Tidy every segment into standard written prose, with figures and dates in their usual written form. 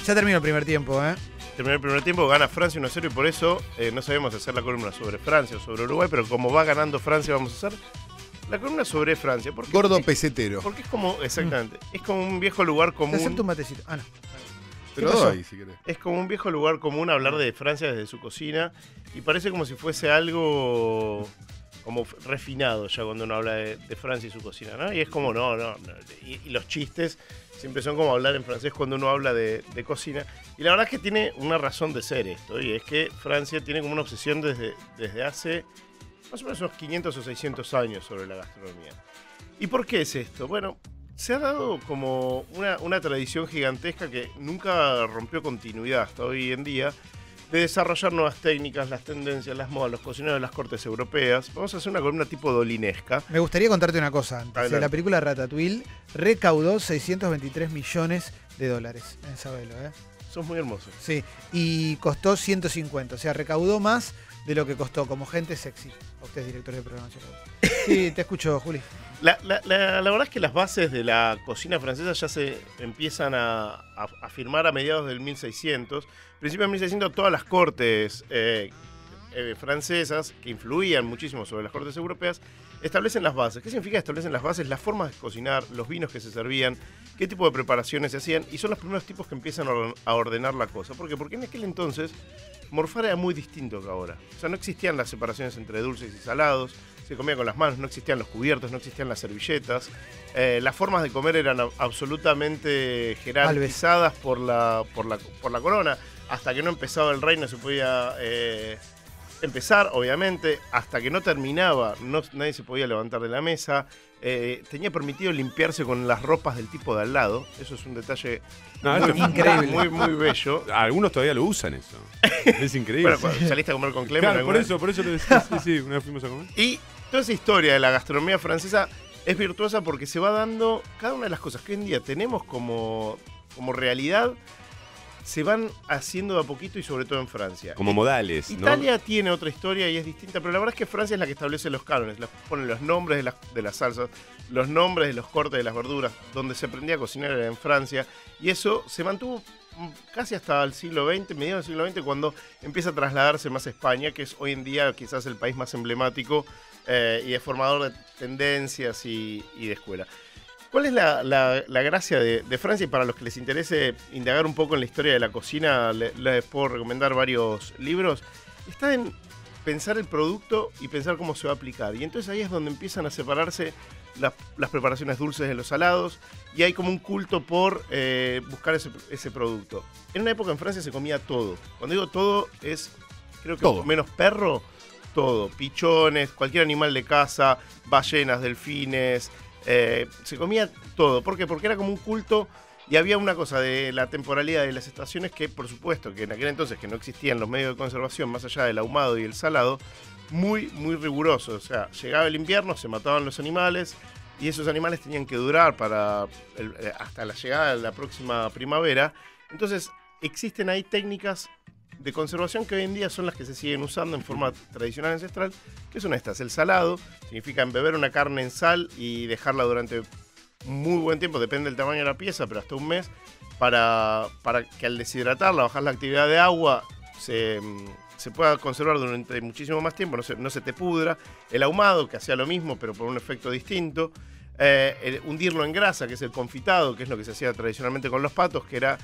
Ya terminó el primer tiempo, ¿eh? Terminó el primer tiempo, gana Francia 1-0 y por eso no sabemos hacer la columna sobre Francia o sobre Uruguay, pero como va ganando Francia vamos a hacer la columna sobre Francia. Porque Gordo pesetero. Porque es como, exactamente, es como un viejo lugar común. Te acepto un matecito. Ah, no. Te lo doy, si querés. Es como un viejo lugar común hablar de Francia desde su cocina y parece como si fuese algo como refinado ya cuando uno habla de Francia y su cocina, ¿no? Y es como, no. Y los chistes siempre son como hablar en francés cuando uno habla de cocina. Y la verdad es que tiene una razón de ser esto, y es que Francia tiene como una obsesión desde hace más o menos unos 500 o 600 años sobre la gastronomía. ¿Y por qué es esto? Bueno, se ha dado como una tradición gigantesca que nunca rompió continuidad hasta hoy en día, de desarrollar nuevas técnicas, las tendencias, las modas, los cocineros de las cortes europeas. Vamos a hacer una columna tipo dolinesca. Me gustaría contarte una cosa antes. Adelante. La película Ratatouille recaudó 623 millones de dólares. Sabelo, ¿eh? Sos muy hermoso. Sí, y costó 150. O sea, recaudó más de lo que costó como Gente Sexy. Usted es director de programación. Sí, te escucho, Juli. La verdad es que las bases de la cocina francesa ya se empiezan a firmar a mediados del 1600. Principio del 1600 todas las cortes francesas, que influían muchísimo sobre las cortes europeas, establecen las bases. ¿Qué significa establecen las bases? Las formas de cocinar, los vinos que se servían, qué tipo de preparaciones se hacían, y son los primeros tipos que empiezan a ordenar la cosa. ¿Por qué? Porque en aquel entonces morfar era muy distinto que ahora. O sea, no existían las separaciones entre dulces y salados, se comía con las manos, no existían los cubiertos, no existían las servilletas. Las formas de comer eran absolutamente jerarquizadas por la corona. Hasta que no empezaba el rey no se podía empezar, obviamente. Hasta que no terminaba, nadie se podía levantar de la mesa. Tenía permitido limpiarse con las ropas del tipo de al lado. Eso es un detalle increíble. Muy bello. Algunos todavía lo usan eso. Es increíble. Bueno, saliste a comer con Clemen. Claro, por eso lo decís. Sí, una vez fuimos a comer. Y toda esa historia de la gastronomía francesa es virtuosa porque se va dando cada una de las cosas que hoy en día tenemos como realidad, se van haciendo de a poquito y sobre todo en Francia. Como modales, ¿no? Italia tiene otra historia y es distinta, pero la verdad es que Francia es la que establece los cánones, pone los nombres de las salsas, los nombres de los cortes de las verduras, donde se aprendía a cocinar era en Francia, y eso se mantuvo casi hasta el siglo XX, mediados del siglo XX, cuando empieza a trasladarse más a España, que es hoy en día quizás el país más emblemático y es formador de tendencias y de escuela. ¿Cuál es la gracia de Francia? Y para los que les interese indagar un poco en la historia de la cocina, les puedo recomendar varios libros. Está en pensar el producto y pensar cómo se va a aplicar. Y entonces ahí es donde empiezan a separarse las preparaciones dulces de los salados, y hay como un culto por buscar ese producto. En una época en Francia se comía todo. Cuando digo todo es, creo que todo. Menos perro, todo. Pichones, cualquier animal de casa, ballenas, delfines. Se comía todo. ¿Por qué? Porque era como un culto y había una cosa de la temporalidad de las estaciones que, por supuesto, que en aquel entonces que no existían los medios de conservación más allá del ahumado y el salado, muy, muy riguroso. O sea, llegaba el invierno, se mataban los animales y esos animales tenían que durar hasta la llegada de la próxima primavera. Entonces, existen ahí técnicas de conservación que hoy en día son las que se siguen usando en forma tradicional ancestral, que son estas. El salado significa embeber una carne en sal y dejarla durante muy buen tiempo, depende del tamaño de la pieza, pero hasta un mes, para que al deshidratarla, bajar la actividad de agua, se pueda conservar durante muchísimo más tiempo, no se te pudra. El ahumado, que hacía lo mismo, pero por un efecto distinto. Hundirlo en grasa, que es el confitado, que es lo que se hacía tradicionalmente con los patos, que era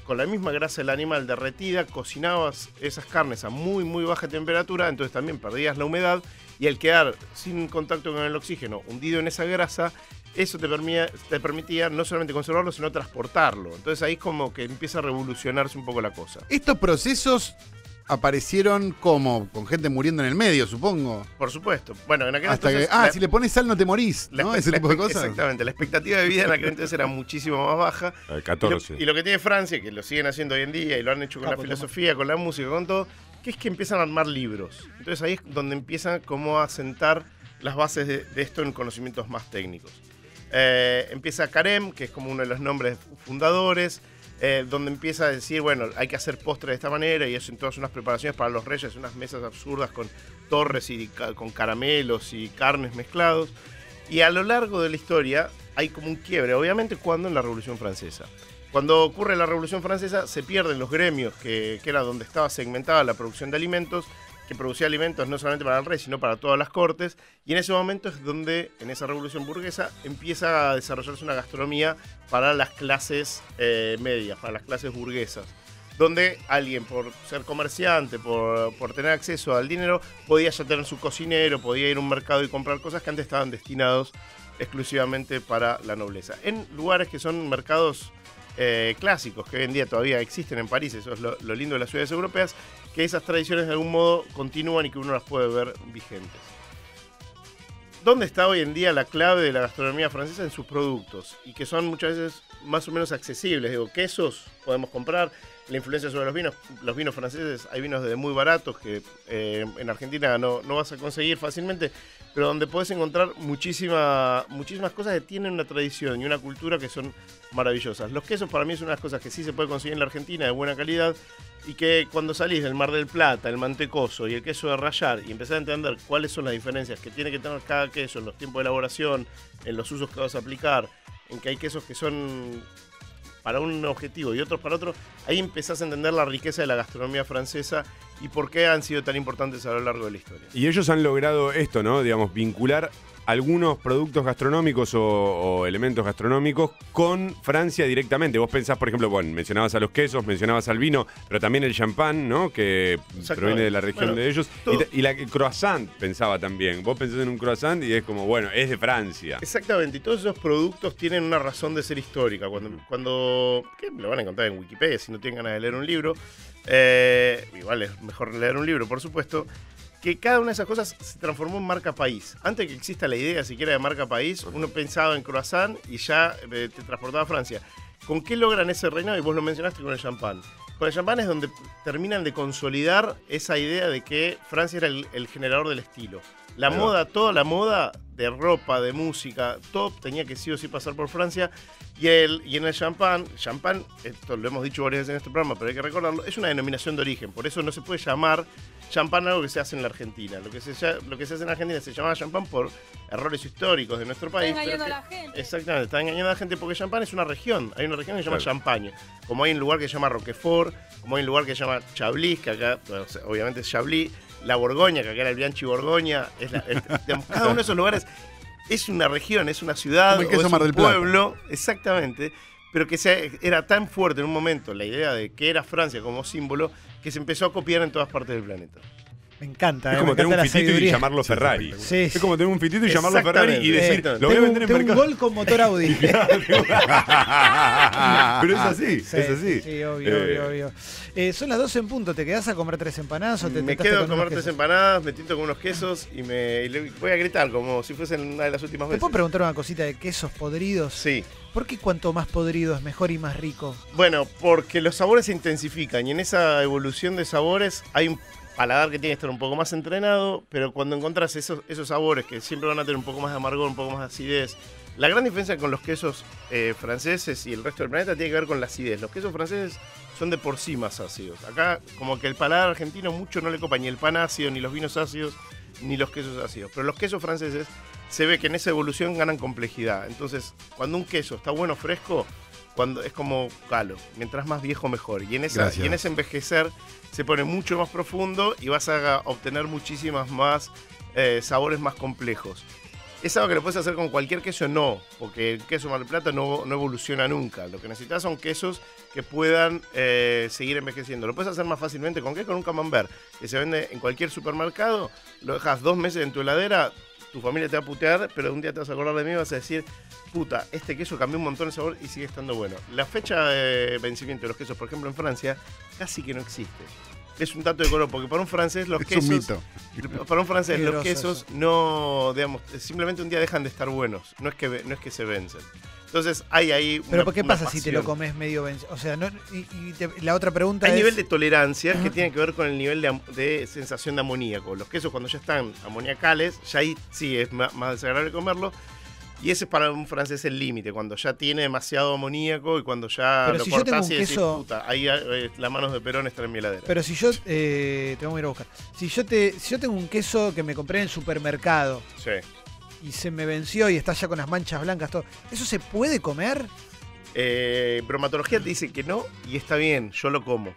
con la misma grasa del animal derretida, cocinabas esas carnes a muy, muy baja temperatura, entonces también perdías la humedad, y al quedar sin contacto con el oxígeno, hundido en esa grasa, eso te permitía no solamente conservarlo, sino transportarlo. Entonces ahí es como que empieza a revolucionarse un poco la cosa. Estos procesos aparecieron como con gente muriendo en el medio, supongo. Por supuesto. Bueno, en aquel Hasta entonces... si le pones sal no te morís, ¿no? Ese tipo de cosas. Exactamente. La expectativa de vida en aquel entonces era muchísimo más baja. 14. Y lo que tiene Francia, que lo siguen haciendo hoy en día y lo han hecho con la filosofía, con la música, con todo, que es que empiezan a armar libros. Entonces ahí es donde empiezan como a sentar las bases de esto en conocimientos más técnicos. Empieza Carême, que es como uno de los nombres fundadores, donde empieza a decir, bueno, hay que hacer postre de esta manera, y eso en todas unas preparaciones para los reyes, unas mesas absurdas con torres y con caramelos y carnes mezclados. Y a lo largo de la historia hay como un quiebre, obviamente, cuando en la Revolución Francesa. Cuando ocurre la Revolución Francesa se pierden los gremios, que era donde estaba segmentada la producción de alimentos, que producía alimentos no solamente para el rey, sino para todas las cortes, y en ese momento es donde, en esa revolución burguesa, empieza a desarrollarse una gastronomía para las clases medias, para las clases burguesas, donde alguien, por ser comerciante, por tener acceso al dinero, podía ya tener su cocinero, podía ir a un mercado y comprar cosas que antes estaban destinados exclusivamente para la nobleza. En lugares que son mercados clásicos, que hoy en día todavía existen en París, eso es lo lindo de las ciudades europeas, que esas tradiciones de algún modo continúan y que uno las puede ver vigentes. ¿Dónde está hoy en día la clave de la gastronomía francesa? En sus productos, y que son muchas veces más o menos accesibles. Digo, quesos podemos comprar, la influencia sobre los vinos franceses, hay vinos de muy baratos que en Argentina no vas a conseguir fácilmente, pero donde podés encontrar muchísimas cosas que tienen una tradición y una cultura que son maravillosas. Los quesos para mí son unas cosas que sí se puede conseguir en la Argentina de buena calidad, y que cuando salís del Mar del Plata, el mantecoso y el queso de rallar y empezás a entender cuáles son las diferencias que tiene que tener cada queso en los tiempos de elaboración, en los usos que vas a aplicar, en que hay quesos que son para un objetivo y otros para otro, ahí empezás a entender la riqueza de la gastronomía francesa y por qué han sido tan importantes a lo largo de la historia. Y ellos han logrado esto, ¿no? Digamos, vincular algunos productos gastronómicos o elementos gastronómicos con Francia directamente. Vos pensás, por ejemplo, bueno, mencionabas a los quesos, mencionabas al vino, pero también el champán, ¿no? Que proviene de la región de ellos. Y el croissant pensaba también. Vos pensás en un croissant y es como, bueno, es de Francia. Exactamente, y todos esos productos tienen una razón de ser histórica. Cuando que lo van a encontrar en Wikipedia si no tienen ganas de leer un libro. Igual es mejor leer un libro, por supuesto. Que cada una de esas cosas se transformó en marca país. Antes que exista la idea siquiera de marca país, uno pensaba en croissant y ya te transportaba a Francia. ¿Con qué logran ese reinado? Y vos lo mencionaste con el champán. Con el champán es donde terminan de consolidar esa idea de que Francia era el generador del estilo. La moda, toda la moda de ropa, de música, todo tenía que sí o sí pasar por Francia. Y en el champán, esto lo hemos dicho varias veces en este programa, pero hay que recordarlo, es una denominación de origen. Por eso no se puede llamar champán algo que se hace en la Argentina. Lo que se hace en Argentina se llama champán por errores históricos de nuestro país. Está engañando a la gente. Exactamente, está engañando a la gente porque champán es una región. Hay una región que se llama Champaña. Como hay un lugar que se llama Roquefort, como hay un lugar que se llama Chablis, que acá obviamente es Chablis, la Borgoña, que acá era el Bianchi Borgoña. Digamos, cada uno de esos lugares es una región, es una ciudad, o es un pueblo, exactamente, pero que era tan fuerte en un momento la idea de que era Francia como símbolo, que se empezó a copiar en todas partes del planeta. Me encanta. Es como tener un fitito y llamarlo Ferrari. Sí. Es como tener un fitito y llamarlo Ferrari y decir, lo voy a vender en mercado. mercado. Un gol con motor Audi. Pero es así, sí, es así. Sí, obvio. Son las 12 en punto. ¿Te quedás a comer 3 empanadas o te Me quedo a comer 3 empanadas, me tinto con unos quesos y le voy a gritar como si fuesen una de las últimas veces. ¿Te puedo preguntar una cosita de quesos podridos? Sí. ¿Por qué cuanto más podrido es mejor y más rico? Bueno, porque los sabores se intensifican y en esa evolución de sabores hay un paladar que tiene que estar un poco más entrenado, pero cuando encontrás esos sabores que siempre van a tener un poco más de amargor, un poco más de acidez. La gran diferencia con los quesos franceses y el resto del planeta tiene que ver con la acidez. Los quesos franceses son de por sí más ácidos. Acá como que el paladar argentino mucho no le copa ni el pan ácido, ni los vinos ácidos, ni los quesos ácidos. Pero los quesos franceses se ve que en esa evolución ganan complejidad. Entonces, cuando un queso está bueno fresco, cuando es como galo, mientras más viejo mejor. Y en ese envejecer se pone mucho más profundo y vas a obtener muchísimas más sabores más complejos. ¿Es algo que lo puedes hacer con cualquier queso? No, porque el queso Mar del Plata no evoluciona nunca. Lo que necesitas son quesos que puedan seguir envejeciendo. Lo puedes hacer más fácilmente ¿con qué? Con un camembert, que se vende en cualquier supermercado. Lo dejas 2 meses en tu heladera, tu familia te va a putear, pero un día te vas a acordar de mí y vas a decir, puta, este queso cambió un montón de sabor y sigue estando bueno. La fecha de vencimiento de los quesos, por ejemplo, en Francia, casi que no existe. Es un dato de color, porque para un francés los quesos... Es un mito. Para un francés los quesos no, digamos, simplemente un día dejan de estar buenos. No es que se vencen. Entonces hay ahí ¿Pero qué pasa si te lo comes medio vencido? O sea, la otra pregunta hay es... Hay nivel de tolerancia que tiene que ver con el nivel de sensación de amoníaco. Los quesos cuando ya están amoniacales, ya ahí sí es más desagradable comerlo. Y ese es para un francés el límite, cuando ya tiene demasiado amoníaco y cuando ya pero lo si cortás y decís, decís, puta, ahí las manos de Perón están en mi heladera. Pero si yo, te vamos a ir a buscar, si yo tengo un queso que me compré en el supermercado, sí, y se me venció y está ya con las manchas blancas, todo, ¿eso se puede comer? Bromatología te dice que no y está bien, yo lo como.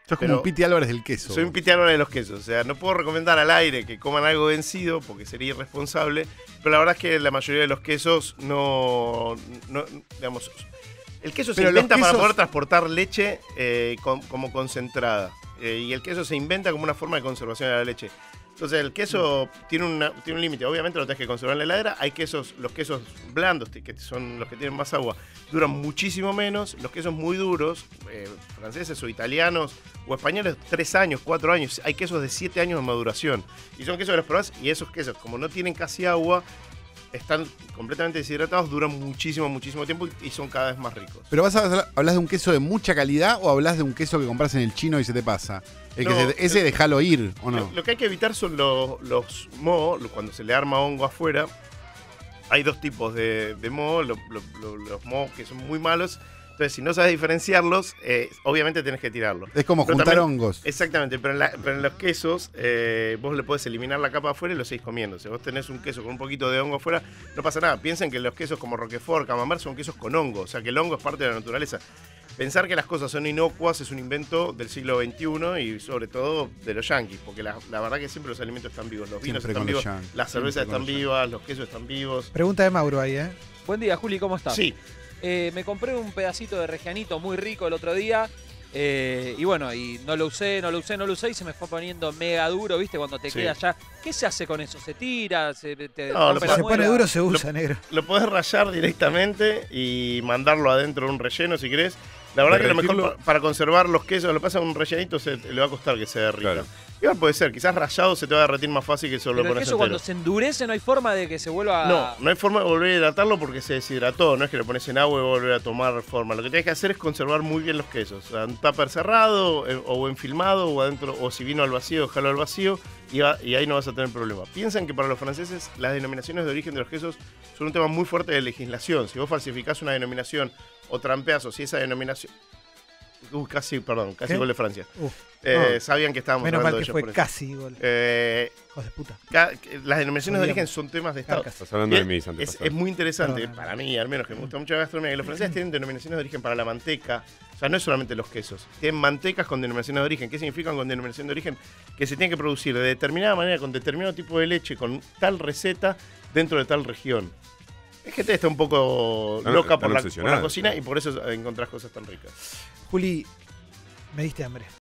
Sos Pero como un Piti Álvarez del queso. Soy un pitiano de los quesos, o sea, no puedo recomendar al aire que coman algo vencido porque sería irresponsable, pero la verdad es que la mayoría de los quesos no digamos, el queso se Pero los inventa para quesos- poder transportar leche como concentrada, y el queso se inventa como una forma de conservación de la leche. Entonces el queso tiene un límite, obviamente lo tenés que conservar en la heladera. Hay quesos, los quesos blandos, que son los que tienen más agua, duran muchísimo menos. Los quesos muy duros, franceses o italianos o españoles, 3 años, 4 años. Hay quesos de 7 años de maduración. Y son quesos que los probás y esos quesos, como no tienen casi agua, están completamente deshidratados, duran muchísimo, muchísimo tiempo y son cada vez más ricos. ¿Pero hablas de un queso de mucha calidad o hablas de un queso que compras en el chino y se te pasa? Ese déjalo ir, ¿o no? Lo que hay que evitar son los moho, cuando se le arma hongo afuera. Hay 2 tipos de moho, los moho que son muy malos. Entonces, si no sabes diferenciarlos, obviamente tenés que tirarlos. Es como Pero juntar también- hongos. Exactamente, pero en los quesos vos le podés eliminar la capa afuera y lo seguís comiendo. Si vos tenés un queso con un poquito de hongo afuera, no pasa nada. Piensen que los quesos como Roquefort, Camembert son quesos con hongo, o sea que el hongo es parte de la naturaleza. Pensar que las cosas son inocuas es un invento del siglo XXI y sobre todo de los yanquis, porque la verdad que siempre los alimentos están vivos, los vinos Siempre están con los vivos, yanquis, las cervezas siempre con están los vivas, los quesos están vivos. Pregunta de Mauro ahí, ¿eh? Buen día, Juli, ¿cómo estás? Sí, Me compré un pedacito de regianito muy rico el otro día. Y bueno, y no lo usé y se me fue poniendo mega duro, ¿viste? Cuando te Sí. queda ya. ¿Qué se hace con eso? ¿Se tira? ¿Se te No, rompe lo la Se pone muela? duro, se usa, negro. lo podés rallar directamente y mandarlo adentro de un relleno si querés. La verdad que lo mejor Derretirlo. para conservar los quesos, lo que pasa un rellenito le va a costar que se derrita. Claro. Igual puede ser, quizás rallado se te va a derretir más fácil que solo Pero lo el pones queso entero. cuando se endurece no hay forma de que se vuelva. No hay forma de volver a hidratarlo porque se deshidrató. No es que lo pones en agua y volver a tomar forma. Lo que tienes que hacer es conservar muy bien los quesos. O sea, un tupper cerrado o enfilmado o adentro, o si vino al vacío, déjalo al vacío y ahí no vas a tener problema. Piensan que para los franceses las denominaciones de origen de los quesos son un tema muy fuerte de legislación. Si vos falsificás una denominación o trampeás o si esa denominación... casi ¿Qué? gol de Francia. No. Sabían que estábamos Menos hablando mal de que ellos fue por eso. casi gol. Hijos de puta. Las denominaciones de origen son temas de Estado. Carcas. Estás hablando de Bien, mis es antepasados. muy interesante, Perdón. para mí, al menos que me gusta mucho la gastronomía, que los franceses tienen denominaciones de origen para la manteca. O sea, no es solamente los quesos. Tienen mantecas con denominaciones de origen. ¿Qué significan con denominación de origen? Que se tiene que producir de determinada manera, con determinado tipo de leche, con tal receta, dentro de tal región. Es gente que está un poco Están- loca están por la obsesionados, cocina sí. y por eso encontrás cosas tan ricas. Juli, me diste hambre.